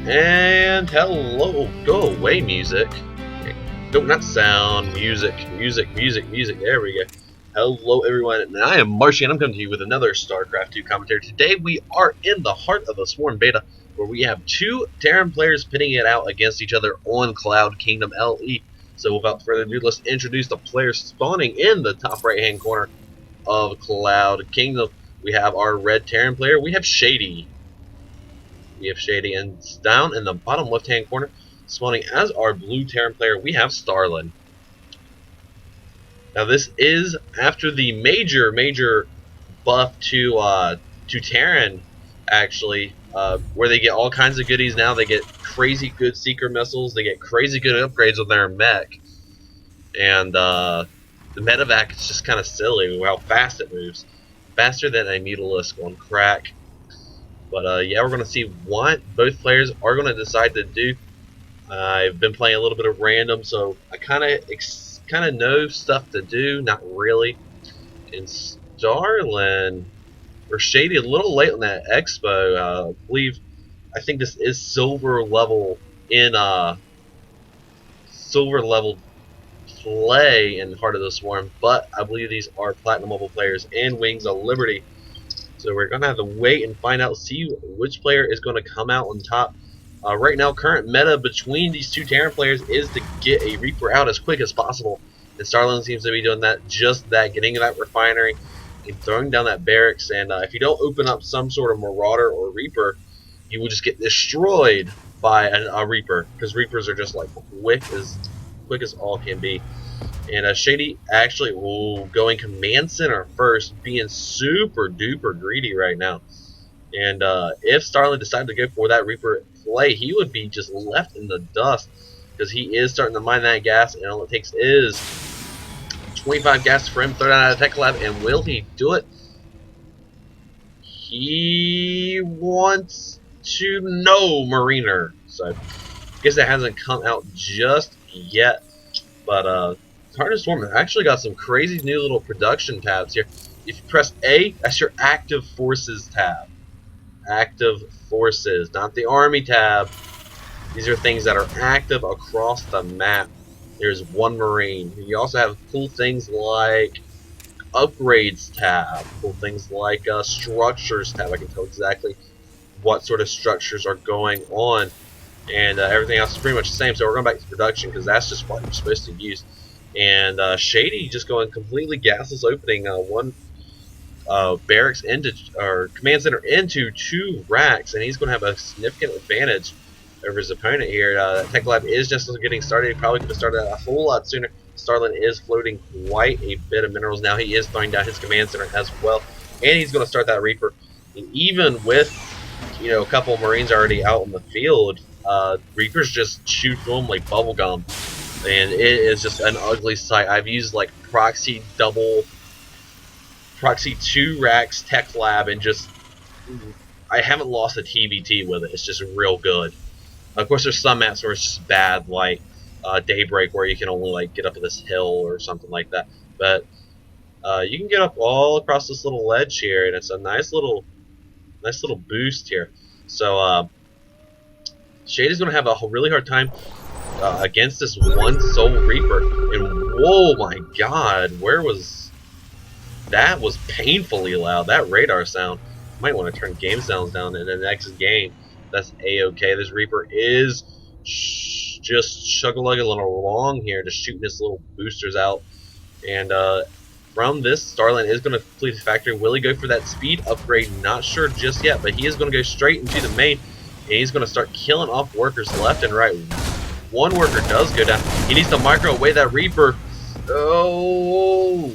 And hello, go away, music. No, not sound, music. There we go. Hello, everyone, and I am Marshee, and I'm coming to you with another StarCraft 2 commentary. Today, we are in the heart of the Sworn Beta, where we have two Terran players pitting it out against each other on Cloud Kingdom LE. So, without further ado, let's introduce the players spawning in the top right-hand corner of Cloud Kingdom. We have our red Terran player. We have Shady. And down in the bottom left-hand corner, spawning as our blue Terran player, we have Starlen. Now, this is after the major buff to Terran, actually, where they get all kinds of goodies now. They get crazy good Seeker missiles. They get crazy good upgrades on their mech. And the medevac is just kind of silly how fast it moves. Faster than a Mutalisk on crack. But yeah, we're going to see what both players are going to decide to do. I've been playing a little bit of random, so I kind of know stuff to do. Not really. In Starlen or Shady, a little late on that expo. I think this is silver level in silver level play in Heart of the Swarm, but I believe these are platinum level players and Wings of Liberty. So we're going to have to wait and find out, see which player is going to come out on top. Right now, current meta between these two Terran players is to get a Reaper out as quick as possible. And Starlen seems to be doing that, getting that refinery and throwing down that barracks. And if you don't open up some sort of Marauder or Reaper, you will just get destroyed by a Reaper. Because Reapers are just like quick as all can be. And Shady actually going command center first, being super duper greedy right now. And if Starlen decided to go for that Reaper play, he would be just left in the dust because he is starting to mine that gas, and all it takes is 25 gas for him, throw down out of Tech Lab, and will he do it? He wants to know Mariner, so I guess that hasn't come out just yet. But Heart of the Swarm actually got some crazy new little production tabs here. If you press A, that's your active forces tab. Active forces, not the army tab. These are things that are active across the map. There's one Marine. You also have cool things like upgrades tab, cool things like structures tab. I can tell exactly what sort of structures are going on, and everything else is pretty much the same. So we're going back to production because that's just what you're supposed to use. And Shady just going completely gasless, opening one barracks into or command center into two racks, and he's going to have a significant advantage over his opponent here. Tech Lab is just getting started. He probably could have started a whole lot sooner. Starlen is floating quite a bit of minerals now. He is throwing down his command center as well, and he's going to start that Reaper. And even with a couple of Marines already out in the field, Reapers just shoot through them like bubblegum, and it is just an ugly sight. I've used like proxy 2 racks Tech Lab, and just I haven't lost a TvT with it. It's just real good. Of course, there's some maps where it's just bad, like Daybreak, where you can only like get up to this hill or something like that. But you can get up all across this little ledge here, and it's a nice little boost here. So Shady's going to have a really hard time against this one Soul Reaper. And whoa, my God, that was painfully loud. That radar sound. Might want to turn game sounds down in the next game. That's a-okay. This Reaper is just chug-a-lugging along here, just shooting his little boosters out. And from this, Starlen is going to complete his factory. Will he go for that speed upgrade? Not sure just yet, but he is going to go straight into the main, and he's going to start killing off workers left and right. One worker does go down. He needs to micro away that Reaper. Oh!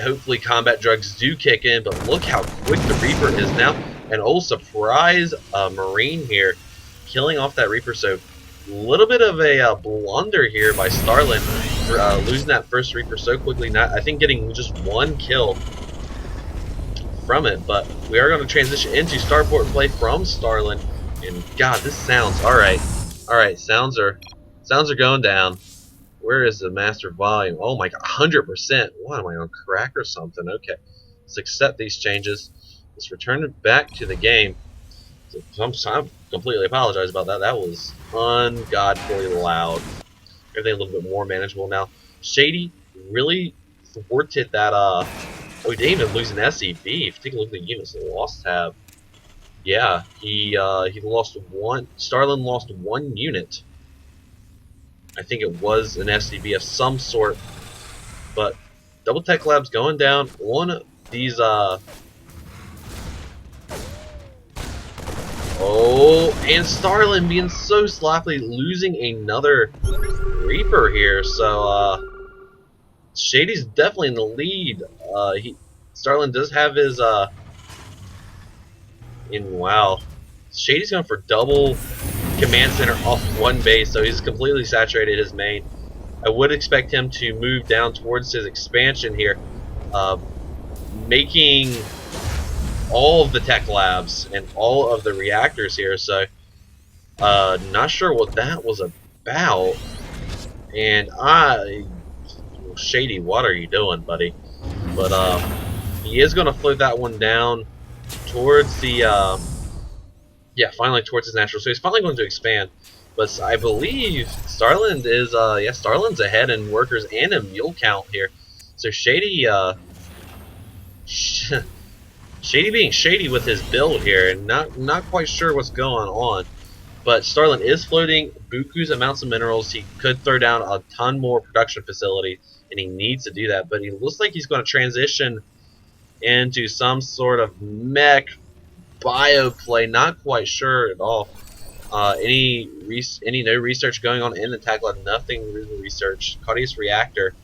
Hopefully combat drugs do kick in, but look how quick the Reaper is now. And oh, surprise, Marine here, killing off that Reaper. So a little bit of a blunder here by Starlen for losing that first Reaper so quickly. I think getting just one kill from it. But we are going to transition into starport play from Starlen. And God, this sounds all right. All right, sounds are going down. Where is the master volume? Oh my God, 100%. What am I on crack or something? Okay, let's accept these changes. Let's return it back to the game. I completely apologize about that. That was ungodfully loud. Everything a little bit more manageable now. Shady really thwarted that. Oh, he didn't even lose an SEV. If you take a look at the units lost tab, yeah, he lost one. Starlen lost one unit. I think it was an SCV of some sort, but Double Tech Lab's going down on these. Oh, and Starlen being so sloppy, losing another Reaper here. So Shady's definitely in the lead. Starlen does have his wow. Shady's going for double command center off one base, so he's completely saturated his main. I would expect him to move down towards his expansion here, making all of the tech labs and all of the reactors here. So, not sure what that was about. And Shady, what are you doing, buddy? But he is going to float that one down towards the yeah, finally towards his natural. So he's finally going to expand. But I believe Starland is yeah, Starland's ahead in workers and in mule count here. So Shady Shady being shady with his build here, and not quite sure what's going on. But Starland is floating buku's amounts of minerals. He could throw down a ton more production facility, and he needs to do that. But he looks like he's going to transition into some sort of mech bio play. Not quite sure at all. Any no research going on in the tech lab? Nothing really research. Cardius reactor.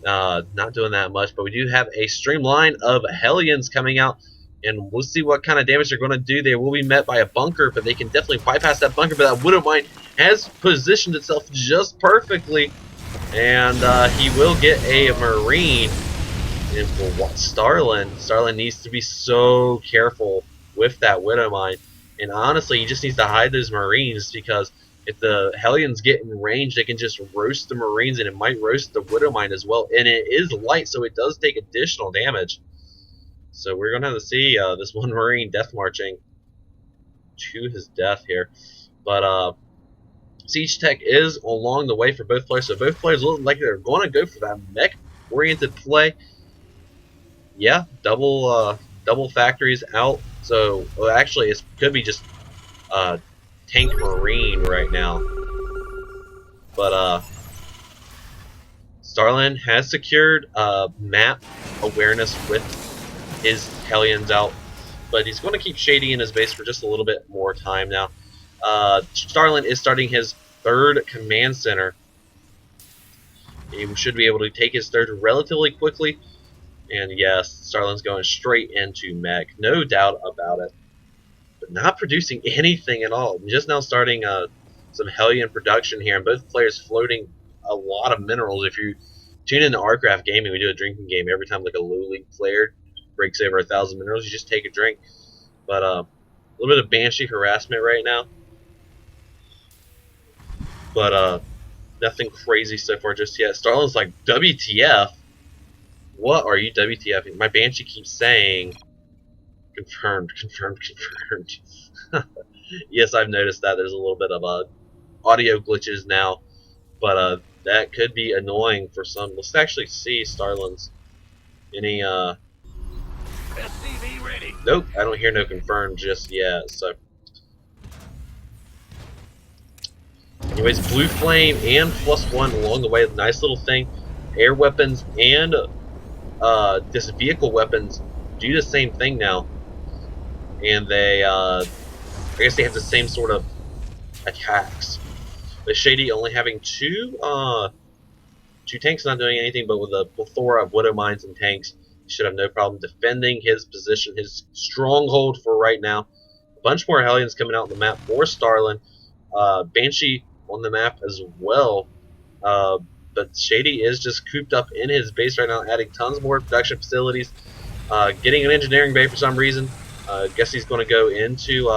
Not doing that much, but we do have a streamline of Hellions coming out, and we'll see what kind of damage they're going to do. They will be met by a bunker, but they can definitely bypass that bunker. But that Widow Mine has positioned itself just perfectly, and he will get a Marine. And for what Starlen needs to be so careful with that Widow Mine, and honestly, he just needs to hide those Marines, because if the Hellions get in range, they can just roast the Marines, and it might roast the Widow Mine as well. And it is light, so it does take additional damage. So we're going to have to see this one Marine death marching to his death here. But Siege Tech is along the way for both players, so both players look like they're going to go for that mech-oriented play. Yeah, double factories out. So well, actually, it could be just tank Marine right now. But Starland has secured map awareness with his Hellions out, but he's going to keep Shady in his base for just a little bit more time now. Starland is starting his third command center. He should be able to take his third relatively quickly. And yes, Starland's going straight into mech, no doubt about it. But not producing anything at all. Just now starting some Hellion production here, and both players floating a lot of minerals. If you tune into Starcraft Gaming, we do a drinking game every time like a low league player breaks over 1,000 minerals. You just take a drink. But a little bit of Banshee harassment right now. But nothing crazy so far just yet. Starland's like, WTF? What are you WTFing? My Banshee keeps saying, confirmed, confirmed, confirmed. Yes, I've noticed that there's a little bit of audio glitches now, but that could be annoying for some. Let's actually see Starland's any SCV ready. Nope, I don't hear no confirmed just yet. So anyways, Blue Flame and +1 along the way, nice little thing. Air weapons and this vehicle weapons do the same thing now, and they I guess they have the same sort of attacks. The Shady only having two tanks not doing anything, but with a plethora of Widow Mines and tanks, he should have no problem defending his position, his stronghold for right now. A bunch more Hellions coming out on the map for Starlen. Banshee on the map as well. But Shady is just cooped up in his base right now, adding tons more production facilities, getting an engineering bay for some reason. Guess he's going to go into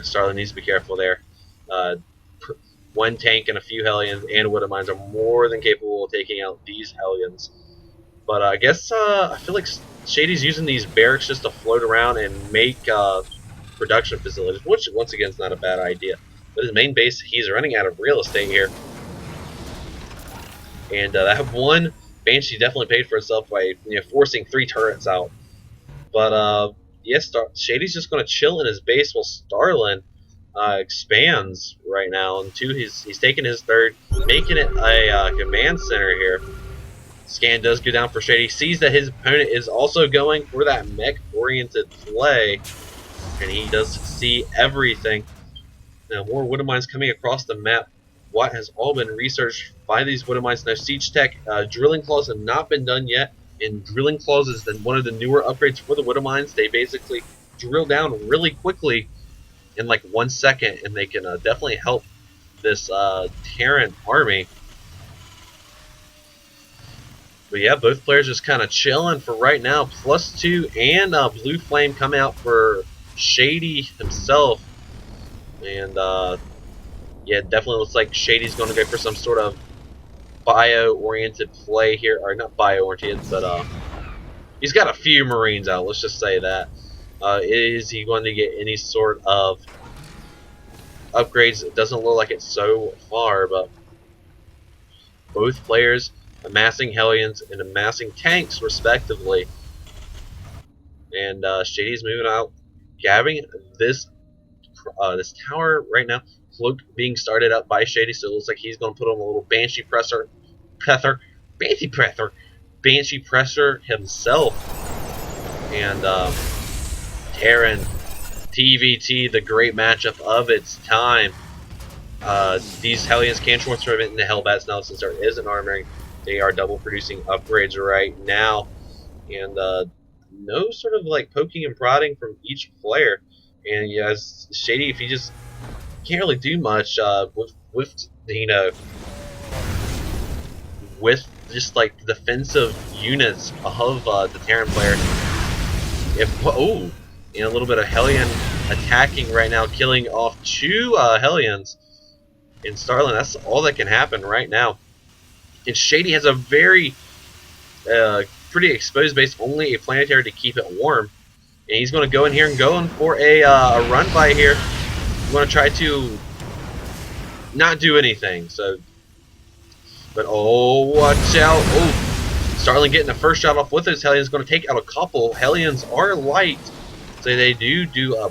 Starlen needs to be careful there. One tank and a few Hellions and Widow Mines are more than capable of taking out these Hellions. But I guess I feel like Shady's using these barracks just to float around and make production facilities, which once again is not a bad idea. But his main base, he's running out of real estate here, and that one Banshee definitely paid for itself by forcing 3 turrets out. But yes, Shady's just going to chill in his base while Starlen expands right now. And 2, he's taking his 3rd, making it a command center here. Scan does go down for Shady. Sees that his opponent is also going for that mech-oriented play, and he does see everything. Now, more Widow Mines coming across the map. What has all been researched by these Widow Mines. Now, Siege Tech drilling claws have not been done yet, and drilling claws is one of the newer upgrades for the Widow Mines. They basically drill down really quickly in like 1 second, and they can definitely help this Terran army. But yeah, both players just kind of chilling for right now. +2 and Blue Flame come out for Shady himself. And yeah, definitely looks like Shady's going to go for some sort of bio-oriented play here. Or not bio-oriented, but he's got a few Marines out, let's just say that. Is he going to get any sort of upgrades? It doesn't look like it so far, but both players amassing Hellions and amassing tanks, respectively. And Shady's moving out, gabbing this this tower right now. Cloak being started up by Shady, so it looks like he's going to put on a little Banshee Banshee presser himself. And Terran TvT, the great matchup of its time. These Hellions can transform it into Hellbats now, since there is an armoring. They are double producing upgrades right now, and no sort of like poking and prodding from each player. And yes, Shady, if he just can't really do much with with just like the defensive units of the Terran player. If and a little bit of Hellion attacking right now, killing off 2 Hellions in Starlen. That's all that can happen right now. And Shady has a very pretty exposed base, only a planetary to keep it warm. And he's going to go in here and going for a run by here. I'm going to try to not do anything. So, but watch out! Starlen getting the first shot off with his Hellions, going to take out a couple. Hellions are light, so they do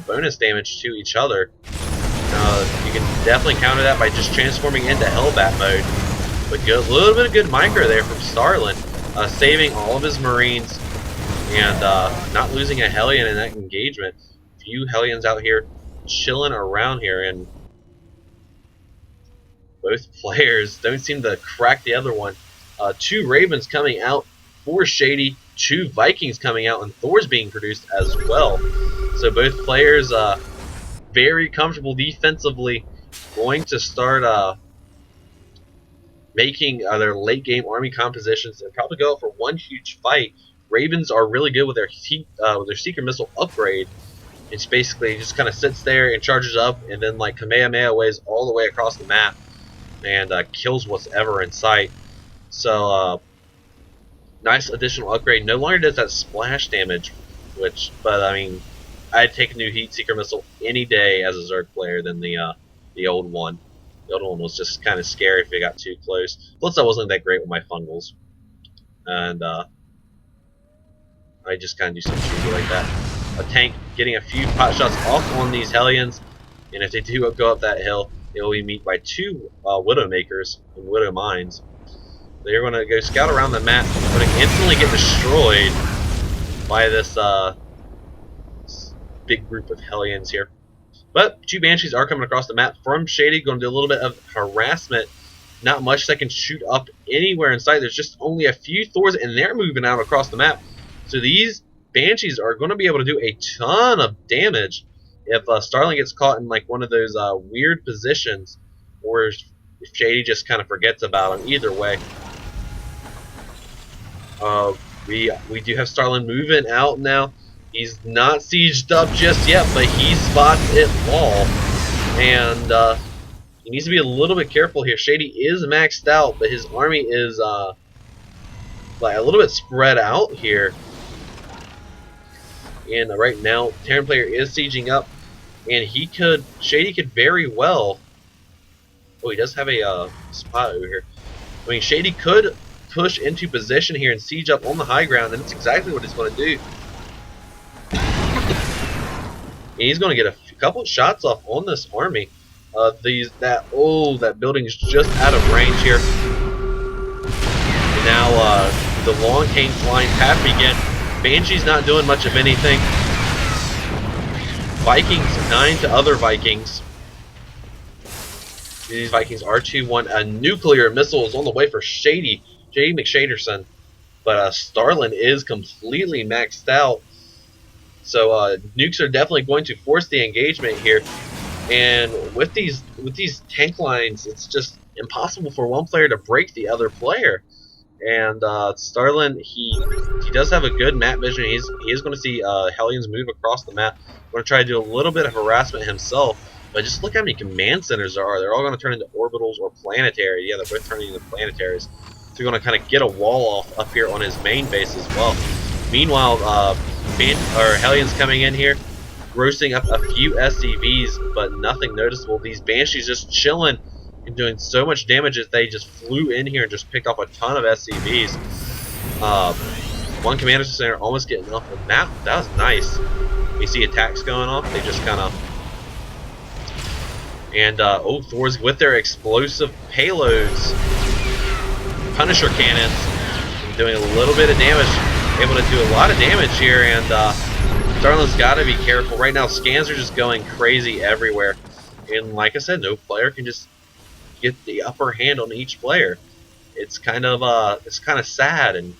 bonus damage to each other. You can definitely counter that by just transforming into Hellbat mode. But a little bit of good micro there from Starlen, saving all of his Marines and not losing a Hellion in that engagement. Few Hellions out here chilling around here, and both players don't seem to crack the other one. 2 Ravens coming out for Shady, 2 Vikings coming out, and Thor's being produced as well. So both players very comfortable defensively, going to start making their late game army compositions and probably go out for one huge fight. Ravens are really good with their Seeker missile upgrade. It's basically just kind of sits there and charges up, and then like Kamehameha waves all the way across the map and kills what's ever in sight. So nice additional upgrade. No longer does that splash damage, but I mean, I'd take a new Heat Seeker missile any day as a Zerg player than the old one. The old one was just kind of scary if it got too close. Plus, I wasn't that great with my fungals, and I just kind of do some shooting like that. A tank getting a few pot shots off on these Hellions, and if they do go up that hill, they will be met by 2 Widowmakers and Widow Mines. They're going to go scout around the map, going to instantly get destroyed by this big group of Hellions here. But 2 Banshees are coming across the map from Shady, going to do a little bit of harassment. Not much that can shoot up anywhere in sight. There's just only a few Thors, and they're moving out across the map. So these Banshees are going to be able to do a ton of damage if Starlen gets caught in like one of those weird positions, or if Shady just kind of forgets about him. Either way, we do have Starlen moving out now. He's not sieged up just yet, but he spots it all, and he needs to be a little bit careful here. Shady is maxed out, but his army is like a little bit spread out here. And right now, Terran player is sieging up, and Shady could very well. Oh, he does have a spot over here. I mean, Shady could push into position here and siege up on the high ground, and that's exactly what he's going to do. And he's going to get a couple of shots off on this army. That building is just out of range here. And now the long cane flying have begun. Banshee's not doing much of anything. Vikings 9 to other Vikings. These Vikings R2-1. A nuclear missile is on the way for Shady McShaderson. But Starlen is completely maxed out. So nukes are definitely going to force the engagement here. And with these tank lines, it's just impossible for one player to break the other player. And Starlen, he does have a good map vision. He is going to see Hellions move across the map. Going to try to do a little bit of harassment himself. But just look how many command centers there are. They're all going to turn into orbitals or planetary. Yeah, they're both turning into planetaries. So you're going to kind of get a wall off up here on his main base as well. Meanwhile, Hellions coming in here, grossing up a few SCVs, but nothing noticeable. These Banshees just chilling and doing so much damage that they just flew in here and just picked off a ton of SCVs. One commander center almost getting off, and that was nice. You see attacks going off. They just kind of. And Thor's with their explosive payloads, Punisher cannons, doing a little bit of damage, able to do a lot of damage here. And Starlen's got to be careful right now. Scans are just going crazy everywhere, and like I said, no player can just get the upper hand on each player. It's kind of sad and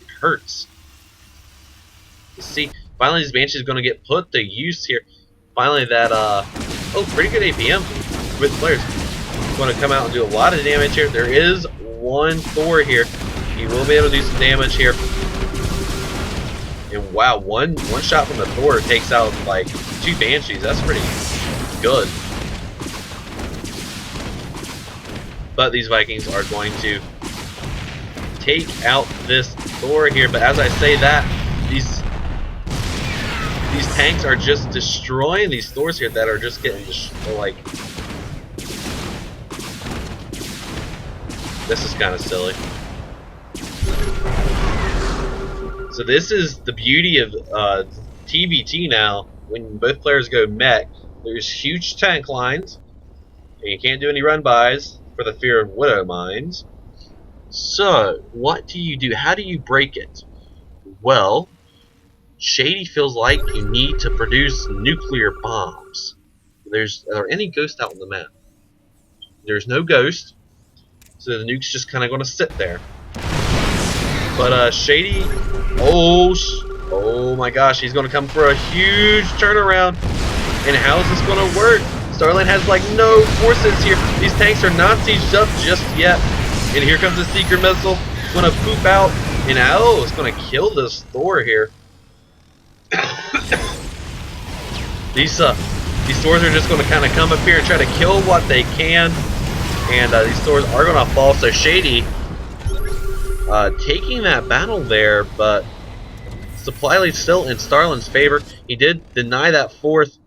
it hurts. You see, finally these Banshees are going to get put to use here. Finally, that pretty good APM with players. Going to come out and do a lot of damage here. There is one Thor here. He will be able to do some damage here. And wow, one shot from the Thor takes out like 2 Banshees. That's pretty good. But these Vikings are going to take out this Thor here. But as I say that, these tanks are just destroying these Thors here that are just getting like. This is kind of silly. So this is the beauty of TvT now. When both players go mech, there's huge tank lines, and you can't do any run-bys for the fear of Widow Mines. So what do you do? How do you break it? Well, Shady feels like you need to produce nuclear bombs. Are there any ghosts out on the map? There's no ghost, so the nuke's just kind of going to sit there. But Shady, oh my gosh, he's going to come for a huge turnaround. And how is this going to work? Starlen has like no forces here. These tanks are not sieged up just yet. And here comes the Seeker missile. It's going to poop out, and it's going to kill this Thor here. These Thors are just going to kind of come up here and try to kill what they can. And these Thors are going to fall. So Shady taking that battle there, but supply lead still in Starlen's favor. He did deny that 4th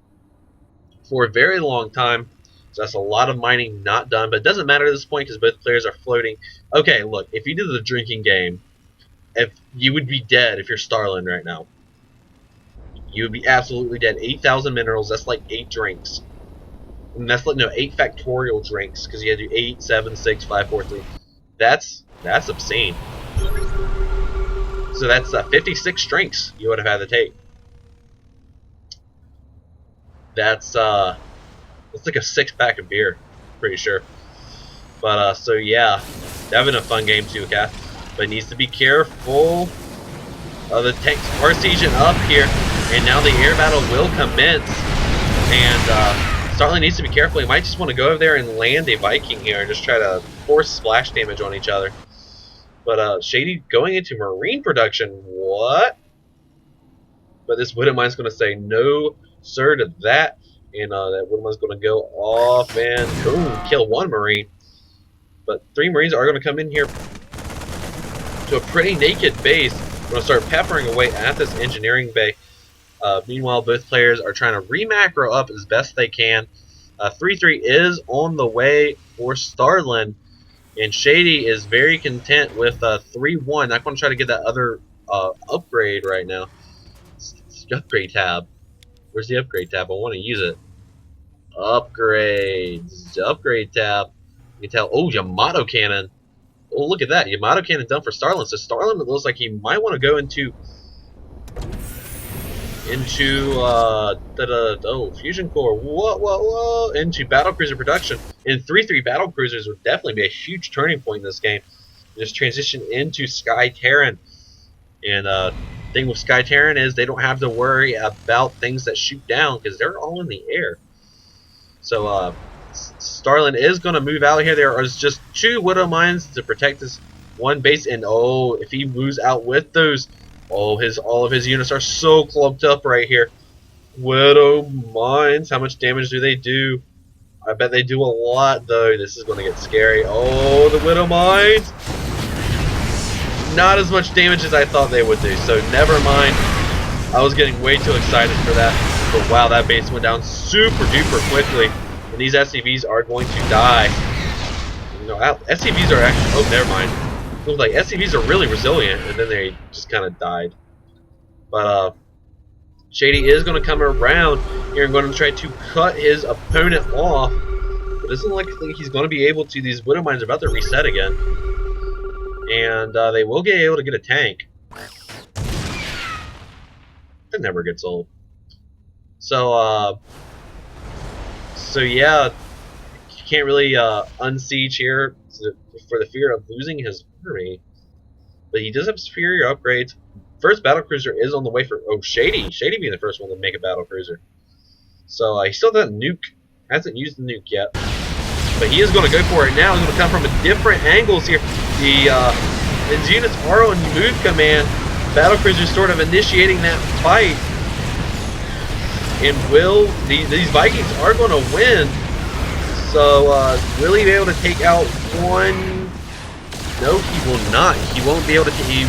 for a very long time, so that's a lot of mining not done, but it doesn't matter at this point because both players are floating. Okay, look, if you did the drinking game, if you would be dead if you're Starlen right now. You would be absolutely dead. 8,000 minerals, that's like 8 drinks. And that's like, no, 8 factorial drinks, because you had to do 8, 7, 6, 5, 4, 3. That's obscene. So that's 56 drinks you would have had to take. That's like a 6-pack of beer, pretty sure. But so yeah, having a fun game too, Cat. But needs to be careful. The tanks are sieging up here, and now the air battle will commence. And Starlen needs to be careful. He might just want to go over there and land a Viking here and just try to force splash damage on each other. But Shady going into Marine production. What? But this Widow Mine's going to say no, sir, to that. And that Widow Mine's going to go off and boom, kill 1 Marine. But 3 Marines are going to come in here. to a pretty naked base. We're going to start peppering away at this engineering bay. Meanwhile, both players are trying to re-macro up as best they can. 3-3 is on the way for Starlen, and Shady is very content with 3-1. Not going to try to get that other upgrade right now. It's the upgrade tab. Where's the upgrade tab? I want to use it. Upgrades. The upgrade tab. You can tell. Oh, Yamato cannon. Oh, look at that. Yamato cannon done for Starlen. So Starlen, it looks like he might want to go into fusion core. Whoa, into battlecruiser production. And 3-3 battlecruisers would definitely be a huge turning point in this game. Just transition into Sky Terran. And thing with Sky Terran is they don't have to worry about things that shoot down because they're all in the air. So Starlen is going to move out here. There are just 2 Widow Mines to protect this one base. And oh, if he moves out with those, all of his units are so clumped up right here. Widow Mines, how much damage do they do? I bet they do a lot, though. This is going to get scary. Oh, the Widow Mines! Not as much damage as I thought they would do, so never mind. I was getting way too excited for that. But wow, that base went down super duper quickly. And these SCVs are going to die. You know, SCVs are actually... Oh, never mind. It was like SCVs are really resilient, and then they just kind of died. But Shady is going to come around here and going to try to cut his opponent off. But it doesn't look like he's going to be able to. These Widow Mines are about to reset again. And they will get able to get a tank. That never gets old. So yeah, you can't really unsiege here for the fear of losing his army. But he does have superior upgrades. First battlecruiser is on the way for... Oh, Shady. Shady being the first one to make a battlecruiser. So he still doesn't nuke. Hasn't used the nuke yet. But he is going to go for it now. He's going to come from a different angles here. His units are on move command. Battlecruiser sort of initiating that fight. And these Vikings are going to win. So will he be able to take out one? No, he will not. He won't be able to. He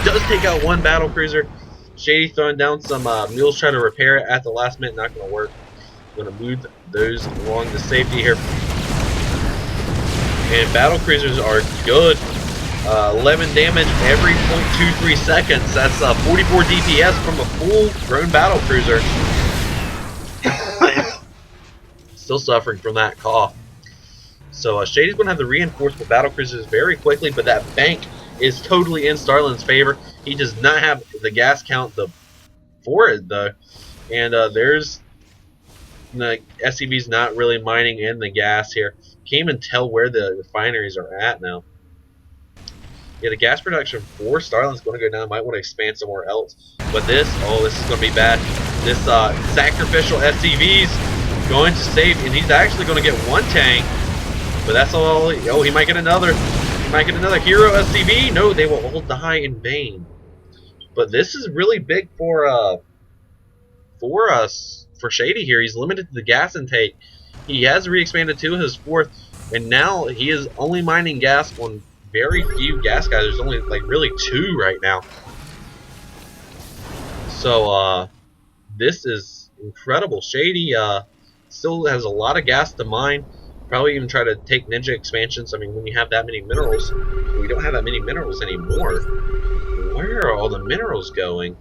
does take out one battlecruiser. Shady throwing down some mules trying to repair it at the last minute. Not going to work. I'm going to move those along to safety here. And battlecruisers are good. 11 damage every 0.23 seconds. That's 44 DPS from a full-grown battlecruiser. Still suffering from that cough. So Shady's going to have the reinforcement battlecruisers very quickly, but that bank is totally in Starlen's favor. He does not have the gas count for it, though. And there's the SCV's not really mining in the gas here. Can't even tell where the refineries are at now. Yeah, the gas production for Starlen's going to go down. Might want to expand somewhere else. But this is going to be bad. This sacrificial SCV's going to save, and he's actually going to get one tank. But that's all. Oh, he might get another. He might get another hero SCV. No, they will all die in vain. But this is really big for Shady here. He's limited to the gas intake. He has re-expanded to his 4th, and now he is only mining gas on very few gas guys. There's only like really 2 right now. So this is incredible. Shady still has a lot of gas to mine. Probably even try to take ninja expansions. I mean, when you have that many minerals, we don't have that many minerals anymore. Where are all the minerals going?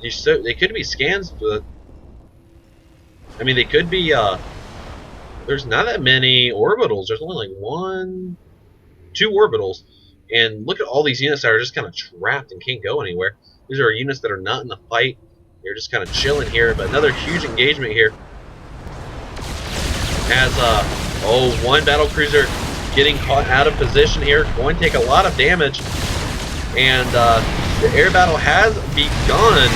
They could be scans, but I mean, they could be. There's not that many orbitals. There's only like 2 orbitals, and look at all these units that are just kind of trapped and can't go anywhere. These are units that are not in the fight. They're just kind of chilling here. But another huge engagement here. As one battlecruiser getting caught out of position here, going to take a lot of damage, and the air battle has begun.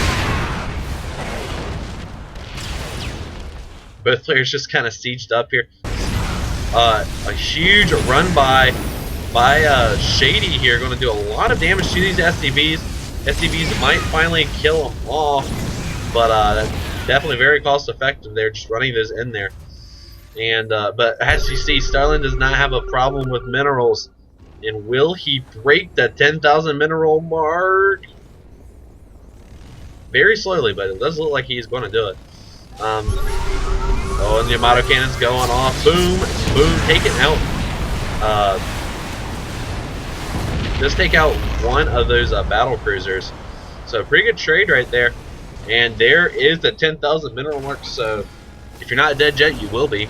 Both players just kind of sieged up here. A huge run by Shady here, going to do a lot of damage to these SCVs. SCVs might finally kill them off, but definitely very cost effective. They're just running those in there. And but as you see, Starlen does not have a problem with minerals. And will he break the 10,000 mineral mark? Very slowly, but it does look like he's going to do it. Oh, and the Yamato cannon's going off. Boom, boom, taking out. Just take out one of those battle cruisers. So pretty good trade right there. And there is the 10,000 mineral mark. So if you're not dead yet, you will be.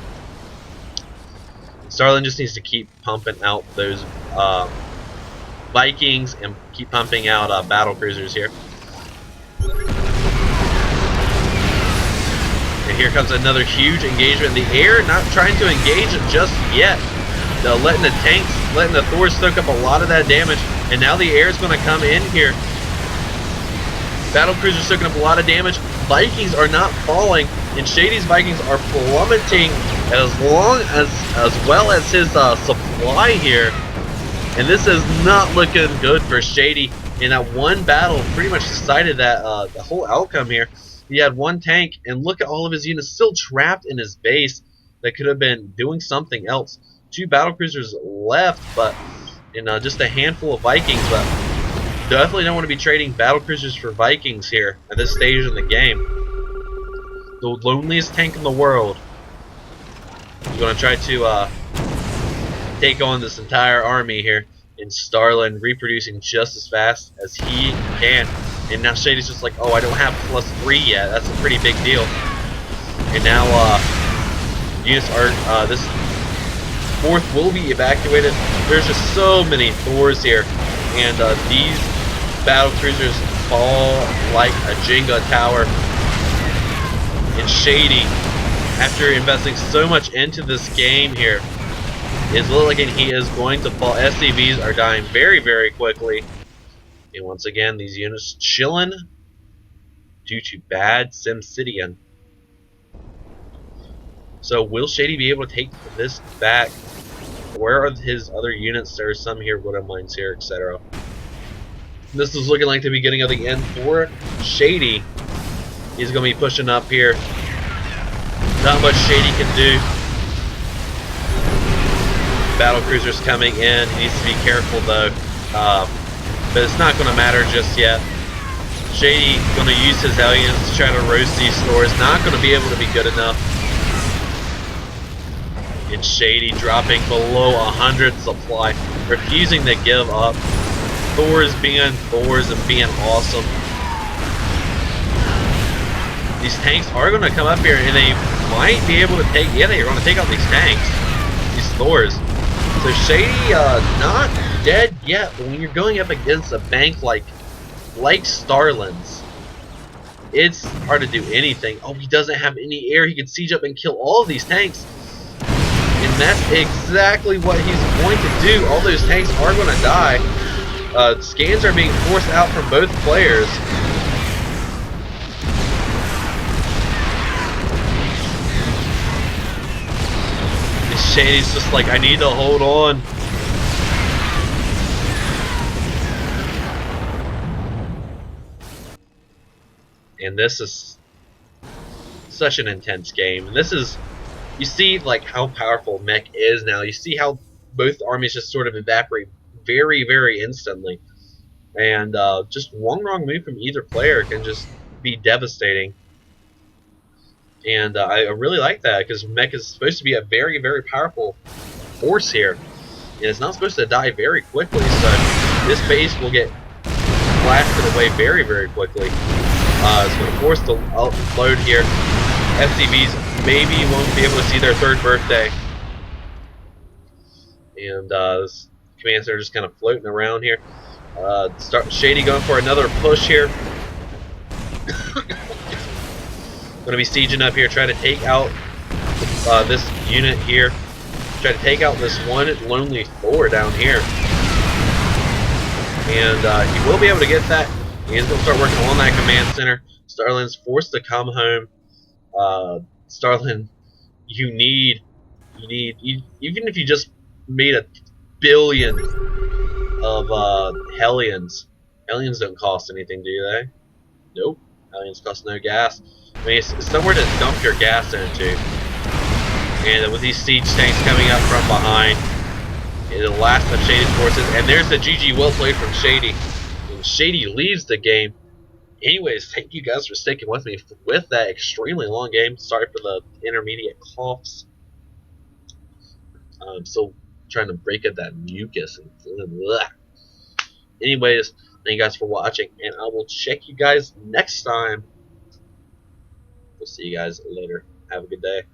Starlen just needs to keep pumping out those Vikings and keep pumping out battle cruisers here. And here comes another huge engagement in the air. Not trying to engage it just yet. Letting the tanks, letting the Thors soak up a lot of that damage. And now the air is going to come in here. Battle cruisers soaking up a lot of damage. Vikings are not falling, and Shady's Vikings are plummeting as well as his supply here. And this is not looking good for Shady. And that one battle pretty much decided that the whole outcome here. He had one tank, and look at all of his units still trapped in his base that could have been doing something else. 2 battle cruisers left, but just a handful of Vikings. But definitely don't want to be trading battle cruisers for Vikings here at this stage in the game. The loneliest tank in the world is going to try to take on this entire army here. And Starlen reproducing just as fast as he can. And now Shady's just like, oh, I don't have +3 yet. That's a pretty big deal. And now units are this 4th will be evacuated. There's just so many Thors here, and these battle cruisers fall like a Jenga tower. And Shady, after investing so much into this game here, is looking like he is going to fall. SCVs are dying very, very quickly. And once again, these units chilling due to bad SimCitian. So will Shady be able to take this back? Where are his other units? There are some here, Widow Mines here, etc. This is looking like the beginning of the end for Shady. He's going to be pushing up here. Not much Shady can do. Battle cruisers coming in. He needs to be careful though. But it's not going to matter just yet. Shady going to use his Hellions to try to roast these Thors. Not going to be able to be good enough. And Shady dropping below 100 supply, refusing to give up. Thors being Thors and being awesome. These tanks are going to come up here, and they might be able to take. Yeah, they are going to take out these tanks, these Thors. So Shady not dead yet, but when you're going up against a bank like Starlen's, it's hard to do anything. Oh, he doesn't have any air. He can siege up and kill all of these tanks. And that's exactly what he's going to do. All those tanks are going to die. Scans are being forced out from both players. And Shady's just like, I need to hold on. And this is such an intense game. And this is, you see like how powerful Mech is now. You see how both armies just sort of evaporate very, very instantly. And just one wrong move from either player can just be devastating. And I really like that, because Mech is supposed to be a very, very powerful force here. And it's not supposed to die very quickly, so this base will get blasted away very, very quickly. It's going to force the load here. FCVs maybe won't be able to see their 3rd birthday. And this command center just kind of floating around here. Shady going for another push here. Going to be sieging up here, trying to take out this unit here. Try to take out this one lonely Thor down here. And he will be able to get that. He is going to start working on that command center. Starlen's forced to come home. Starlen, you need, even if you just made 1 billion of Hellions. Hellions don't cost anything, do they? Nope. Hellions cost no gas. I mean, it's somewhere to dump your gas into. And with these siege tanks coming up from behind, the last of Shady's forces, and there's the GG well played from Shady. And Shady leaves the game. Anyways, thank you guys for sticking with me with that extremely long game. Sorry for the intermediate coughs. I'm still trying to break up that mucus and blah. Anyways, thank you guys for watching, and I will check you guys next time. We'll see you guys later. Have a good day.